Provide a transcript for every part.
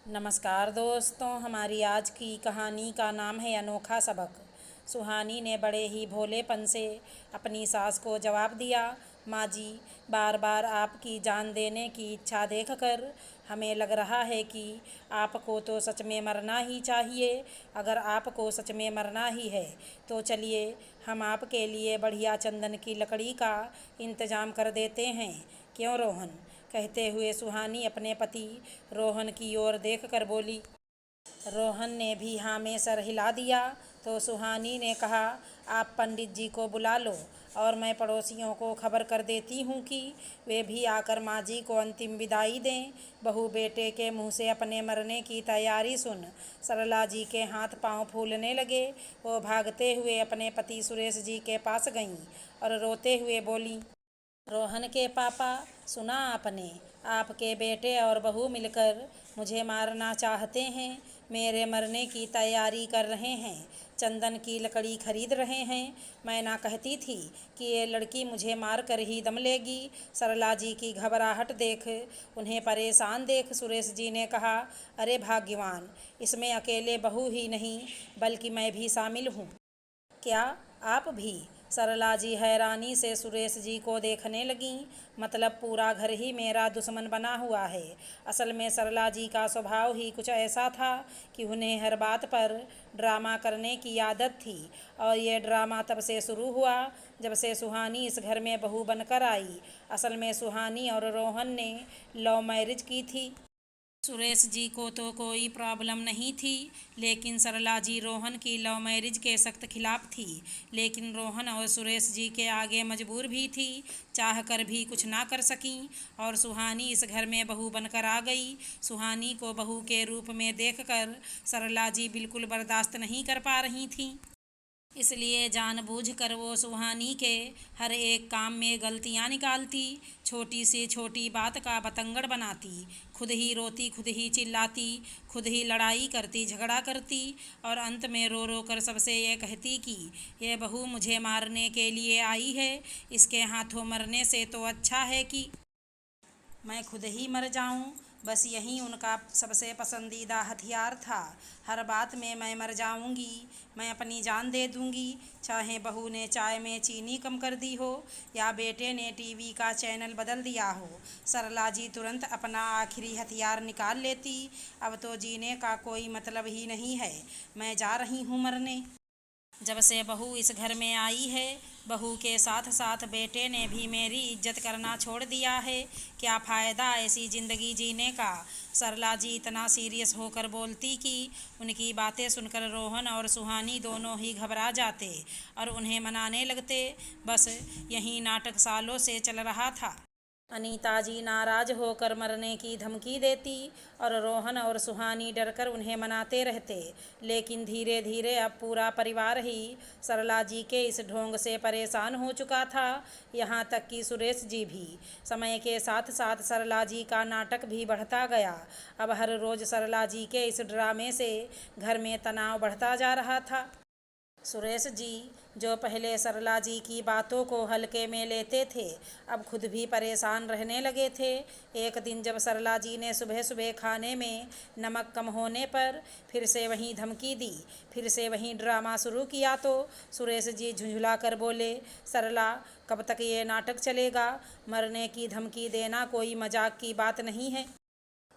नमस्कार दोस्तों, हमारी आज की कहानी का नाम है अनोखा सबक। सुहानी ने बड़े ही भोलेपन से अपनी सास को जवाब दिया, माँ जी, बार बार आपकी जान देने की इच्छा देखकर हमें लग रहा है कि आपको तो सच में मरना ही चाहिए। अगर आपको सच में मरना ही है तो चलिए हम आपके लिए बढ़िया चंदन की लकड़ी का इंतज़ाम कर देते हैं। क्यों रोहन? कहते हुए सुहानी अपने पति रोहन की ओर देखकर बोली। रोहन ने भी हाँ में सर हिला दिया तो सुहानी ने कहा, आप पंडित जी को बुला लो और मैं पड़ोसियों को खबर कर देती हूँ कि वे भी आकर माँ जी को अंतिम विदाई दें। बहू बेटे के मुँह से अपने मरने की तैयारी सुन सरला जी के हाथ पांव फूलने लगे। वो भागते हुए अपने पति सुरेश जी के पास गईं और रोते हुए बोली, रोहन के पापा, सुना आपने? आपके बेटे और बहू मिलकर मुझे मारना चाहते हैं। मेरे मरने की तैयारी कर रहे हैं, चंदन की लकड़ी खरीद रहे हैं। मैं ना कहती थी कि ये लड़की मुझे मार कर ही दम लेगी। सरला जी की घबराहट देख, उन्हें परेशान देख सुरेश जी ने कहा, अरे भाग्यवान, इसमें अकेले बहू ही नहीं बल्कि मैं भी शामिल हूँ। क्या आप भी? सरला जी हैरानी से सुरेश जी को देखने लगीं। मतलब पूरा घर ही मेरा दुश्मन बना हुआ है। असल में सरला जी का स्वभाव ही कुछ ऐसा था कि उन्हें हर बात पर ड्रामा करने की आदत थी। और ये ड्रामा तब से शुरू हुआ जब से सुहानी इस घर में बहू बनकर आई। असल में सुहानी और रोहन ने लव मैरिज की थी। सुरेश जी को तो कोई प्रॉब्लम नहीं थी, लेकिन सरला जी रोहन की लव मैरिज के सख्त खिलाफ थी। लेकिन रोहन और सुरेश जी के आगे मजबूर भी थी, चाह कर भी कुछ ना कर सकीं और सुहानी इस घर में बहू बनकर आ गई। सुहानी को बहू के रूप में देखकर सरला जी बिल्कुल बर्दाश्त नहीं कर पा रही थीं। इसलिए जानबूझकर वो सुहानी के हर एक काम में गलतियां निकालती, छोटी से छोटी बात का बतंगड़ बनाती, खुद ही रोती, खुद ही चिल्लाती, खुद ही लड़ाई करती, झगड़ा करती और अंत में रो रो कर सबसे ये कहती कि ये बहू मुझे मारने के लिए आई है। इसके हाथों मरने से तो अच्छा है कि मैं खुद ही मर जाऊं। बस यही उनका सबसे पसंदीदा हथियार था। हर बात में मैं मर जाऊंगी, मैं अपनी जान दे दूंगी, चाहे बहू ने चाय में चीनी कम कर दी हो या बेटे ने टीवी का चैनल बदल दिया हो। सरला जी तुरंत अपना आखिरी हथियार निकाल लेती। अब तो जीने का कोई मतलब ही नहीं है, मैं जा रही हूँ मरने। जब से बहू इस घर में आई है, बहू के साथ साथ बेटे ने भी मेरी इज्जत करना छोड़ दिया है। क्या फ़ायदा ऐसी ज़िंदगी जीने का? सरला जी इतना सीरियस होकर बोलती कि उनकी बातें सुनकर रोहन और सुहानी दोनों ही घबरा जाते और उन्हें मनाने लगते। बस यही नाटक सालों से चल रहा था। अनीता जी नाराज होकर मरने की धमकी देती और रोहन और सुहानी डरकर उन्हें मनाते रहते। लेकिन धीरे धीरे अब पूरा परिवार ही सरला जी के इस ढोंग से परेशान हो चुका था, यहाँ तक कि सुरेश जी भी। समय के साथ साथ सरला जी का नाटक भी बढ़ता गया। अब हर रोज़ सरला जी के इस ड्रामे से घर में तनाव बढ़ता जा रहा था। सुरेश जी, जो पहले सरला जी की बातों को हल्के में लेते थे, अब खुद भी परेशान रहने लगे थे। एक दिन जब सरला जी ने सुबह सुबह खाने में नमक कम होने पर फिर से वही धमकी दी, फिर से वही ड्रामा शुरू किया तो सुरेश जी झुंझुला कर बोले, सरला, कब तक ये नाटक चलेगा? मरने की धमकी देना कोई मजाक की बात नहीं है।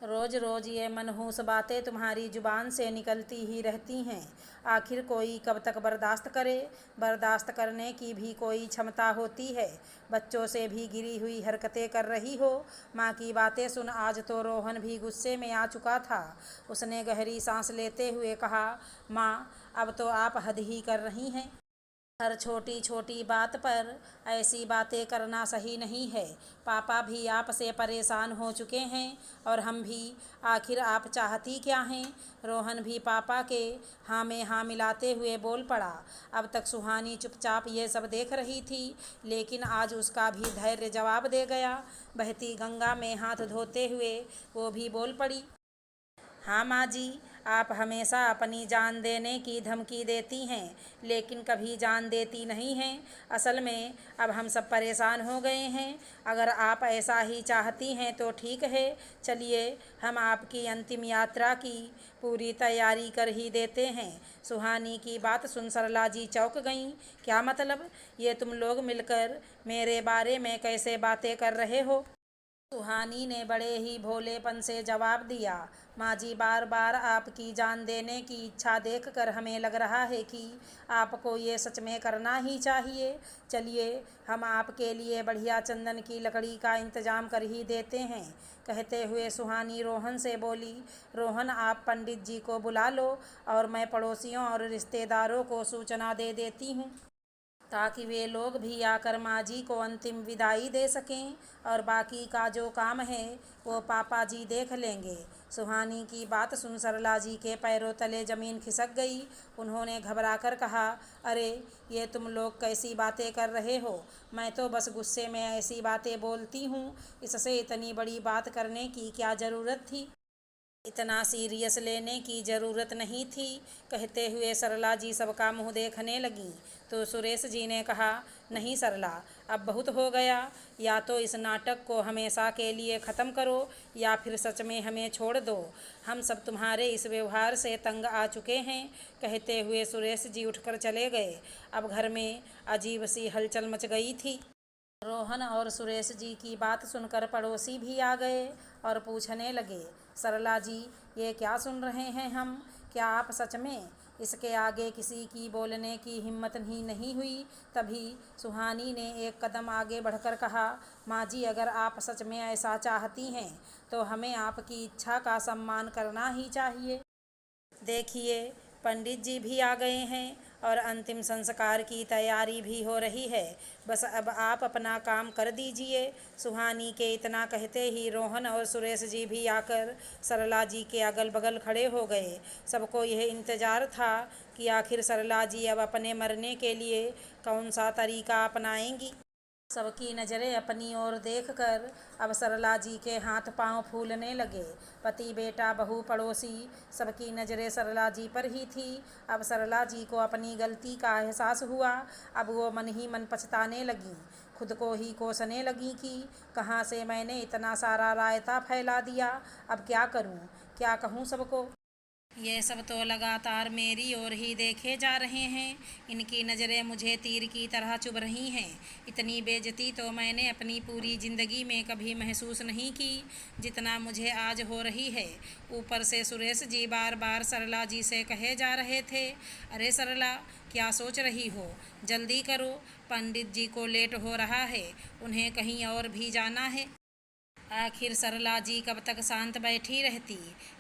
रोज़ रोज़ ये मनहूस बातें तुम्हारी ज़ुबान से निकलती ही रहती हैं। आखिर कोई कब तक बर्दाश्त करे? बर्दाश्त करने की भी कोई क्षमता होती है? बच्चों से भी गिरी हुई हरकतें कर रही हो। माँ की बातें सुन आज तो रोहन भी गुस्से में आ चुका था। उसने गहरी सांस लेते हुए कहा, माँ, अब तो आप हद ही कर रही हैं। हर छोटी छोटी बात पर ऐसी बातें करना सही नहीं है। पापा भी आपसे परेशान हो चुके हैं और हम भी। आखिर आप चाहती क्या हैं? रोहन भी पापा के हाँ में हाँ मिलाते हुए बोल पड़ा। अब तक सुहानी चुपचाप ये सब देख रही थी, लेकिन आज उसका भी धैर्य जवाब दे गया। बहती गंगा में हाथ धोते हुए वो भी बोल पड़ी, हाँ माँ जी, आप हमेशा अपनी जान देने की धमकी देती हैं, लेकिन कभी जान देती नहीं हैं। असल में अब हम सब परेशान हो गए हैं। अगर आप ऐसा ही चाहती हैं तो ठीक है, चलिए हम आपकी अंतिम यात्रा की पूरी तैयारी कर ही देते हैं। सुहानी की बात सुन सरला जी चौंक गईं। क्या मतलब? ये तुम लोग मिलकर मेरे बारे में कैसे बातें कर रहे हो? सुहानी ने बड़े ही भोलेपन से जवाब दिया, माँ जी, बार बार आपकी जान देने की इच्छा देखकर हमें लग रहा है कि आपको ये सच में करना ही चाहिए। चलिए हम आपके लिए बढ़िया चंदन की लकड़ी का इंतजाम कर ही देते हैं। कहते हुए सुहानी रोहन से बोली, रोहन, आप पंडित जी को बुला लो और मैं पड़ोसियों और रिश्तेदारों को सूचना दे देती हूँ, ताकि वे लोग भी आकर माँ जी को अंतिम विदाई दे सकें और बाकी का जो काम है वो पापा जी देख लेंगे। सुहानी की बात सुन सरला जी के पैरों तले ज़मीन खिसक गई। उन्होंने घबराकर कहा, अरे ये तुम लोग कैसी बातें कर रहे हो? मैं तो बस गुस्से में ऐसी बातें बोलती हूँ, इससे इतनी बड़ी बात करने की क्या ज़रूरत थी? इतना सीरियस लेने की ज़रूरत नहीं थी। कहते हुए सरला जी सबका मुंह देखने लगीं तो सुरेश जी ने कहा, नहीं सरला, अब बहुत हो गया। या तो इस नाटक को हमेशा के लिए ख़त्म करो या फिर सच में हमें छोड़ दो। हम सब तुम्हारे इस व्यवहार से तंग आ चुके हैं। कहते हुए सुरेश जी उठकर चले गए। अब घर में अजीब सी हलचल मच गई थी। रोहन और सुरेश जी की बात सुनकर पड़ोसी भी आ गए और पूछने लगे, सरला जी, ये क्या सुन रहे हैं हम? क्या आप सच में? इसके आगे किसी की बोलने की हिम्मत ही नहीं हुई। तभी सुहानी ने एक कदम आगे बढ़कर कहा, माँ जी, अगर आप सच में ऐसा चाहती हैं तो हमें आपकी इच्छा का सम्मान करना ही चाहिए। देखिए, पंडित जी भी आ गए हैं और अंतिम संस्कार की तैयारी भी हो रही है। बस अब आप अपना काम कर दीजिए। सुहानी के इतना कहते ही रोहन और सुरेश जी भी आकर सरला जी के अगल बगल खड़े हो गए। सबको यह इंतज़ार था कि आखिर सरला जी अब अपने मरने के लिए कौन सा तरीका अपनाएंगी। सबकी नज़रें अपनी ओर देखकर अब सरला जी के हाथ पांव फूलने लगे। पति, बेटा, बहू, पड़ोसी, सबकी नज़रें सरला जी पर ही थी। अब सरला जी को अपनी गलती का एहसास हुआ। अब वो मन ही मन पछताने लगीं, खुद को ही कोसने लगीं कि कहाँ से मैंने इतना सारा रायता फैला दिया। अब क्या करूँ, क्या कहूँ सबको? ये सब तो लगातार मेरी ओर ही देखे जा रहे हैं। इनकी नज़रें मुझे तीर की तरह चुभ रही हैं। इतनी बेइज्जती तो मैंने अपनी पूरी ज़िंदगी में कभी महसूस नहीं की जितना मुझे आज हो रही है। ऊपर से सुरेश जी बार बार सरला जी से कहे जा रहे थे, अरे सरला, क्या सोच रही हो? जल्दी करो, पंडित जी को लेट हो रहा है, उन्हें कहीं और भी जाना है। आखिर सरला जी कब तक शांत बैठी रहती,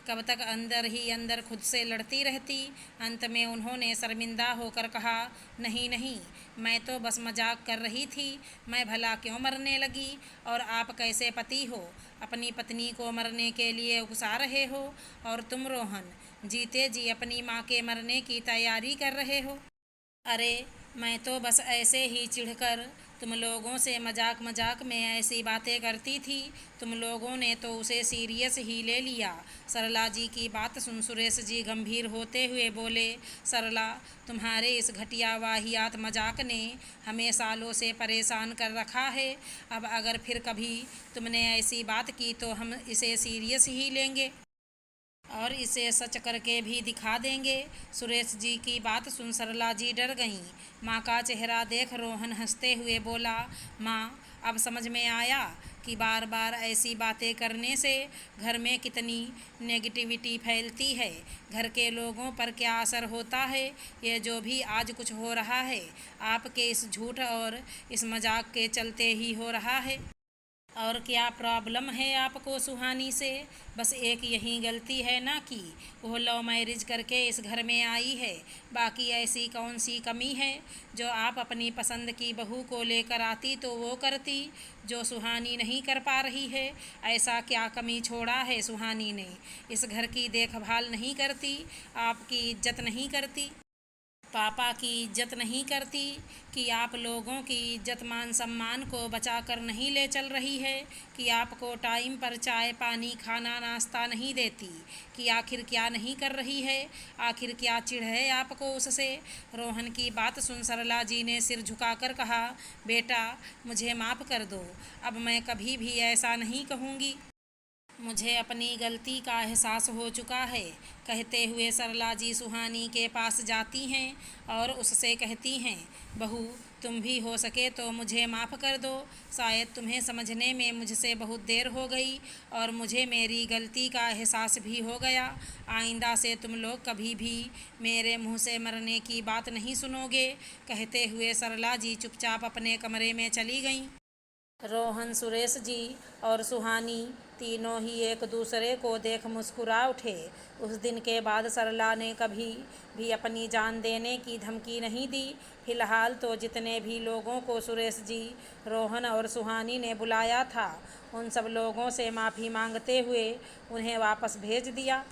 कब तक अंदर ही अंदर खुद से लड़ती रहती। अंत में उन्होंने शर्मिंदा होकर कहा, नहीं नहीं, मैं तो बस मजाक कर रही थी। मैं भला क्यों मरने लगी? और आप कैसे पति हो, अपनी पत्नी को मरने के लिए उकसा रहे हो? और तुम रोहन, जीते जी अपनी माँ के मरने की तैयारी कर रहे हो? अरे मैं तो बस ऐसे ही चिढ़कर तुम लोगों से मजाक मजाक में ऐसी बातें करती थी। तुम लोगों ने तो उसे सीरियस ही ले लिया। सरला जी की बात सुन सुरेश जी गंभीर होते हुए बोले, सरला, तुम्हारे इस घटिया वाहियात मजाक ने हमें सालों से परेशान कर रखा है। अब अगर फिर कभी तुमने ऐसी बात की तो हम इसे सीरियस ही लेंगे और इसे सच करके भी दिखा देंगे। सुरेश जी की बात सुन सरला जी डर गईं। माँ का चेहरा देख रोहन हंसते हुए बोला, माँ, अब समझ में आया कि बार बार ऐसी बातें करने से घर में कितनी नेगेटिविटी फैलती है, घर के लोगों पर क्या असर होता है। ये जो भी आज कुछ हो रहा है, आपके इस झूठ और इस मजाक के चलते ही हो रहा है। और क्या प्रॉब्लम है आपको सुहानी से? बस एक यही गलती है ना कि वो लव मैरिज करके इस घर में आई है। बाकी ऐसी कौन सी कमी है जो आप अपनी पसंद की बहू को लेकर आती तो वो करती, जो सुहानी नहीं कर पा रही है? ऐसा क्या कमी छोड़ा है सुहानी ने? इस घर की देखभाल नहीं करती, आपकी इज्जत नहीं करती? पापा की इज्जत नहीं करती, कि आप लोगों की इज्जत मान सम्मान को बचा कर नहीं ले चल रही है, कि आपको टाइम पर चाय पानी खाना नाश्ता नहीं देती, कि आखिर क्या नहीं कर रही है, आखिर क्या चिढ़ है आपको उससे। रोहन की बात सुन सरला जी ने सिर झुकाकर कहा, बेटा मुझे माफ़ कर दो, अब मैं कभी भी ऐसा नहीं कहूँगी। मुझे अपनी गलती का एहसास हो चुका है। कहते हुए सरला जी सुहानी के पास जाती हैं और उससे कहती हैं, बहू तुम भी हो सके तो मुझे माफ़ कर दो, शायद तुम्हें समझने में मुझसे बहुत देर हो गई और मुझे मेरी गलती का एहसास भी हो गया। आइंदा से तुम लोग कभी भी मेरे मुंह से मरने की बात नहीं सुनोगे। कहते हुए सरला जी चुपचाप अपने कमरे में चली गईं। रोहन, सुरेश जी और सुहानी तीनों ही एक दूसरे को देख मुस्कुरा उठे। उस दिन के बाद सरला ने कभी भी अपनी जान देने की धमकी नहीं दी। फिलहाल तो जितने भी लोगों को सुरेश जी, रोहन और सुहानी ने बुलाया था, उन सब लोगों से माफ़ी मांगते हुए उन्हें वापस भेज दिया।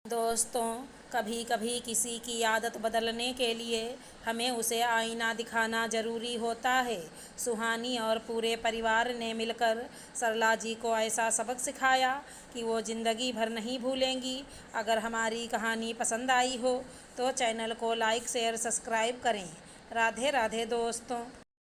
दोस्तों, कभी कभी किसी की आदत बदलने के लिए हमें उसे आईना दिखाना ज़रूरी होता है। सुहानी और पूरे परिवार ने मिलकर सरला जी को ऐसा सबक सिखाया कि वो ज़िंदगी भर नहीं भूलेंगी। अगर हमारी कहानी पसंद आई हो तो चैनल को लाइक शेयर सब्सक्राइब करें। राधे राधे दोस्तों।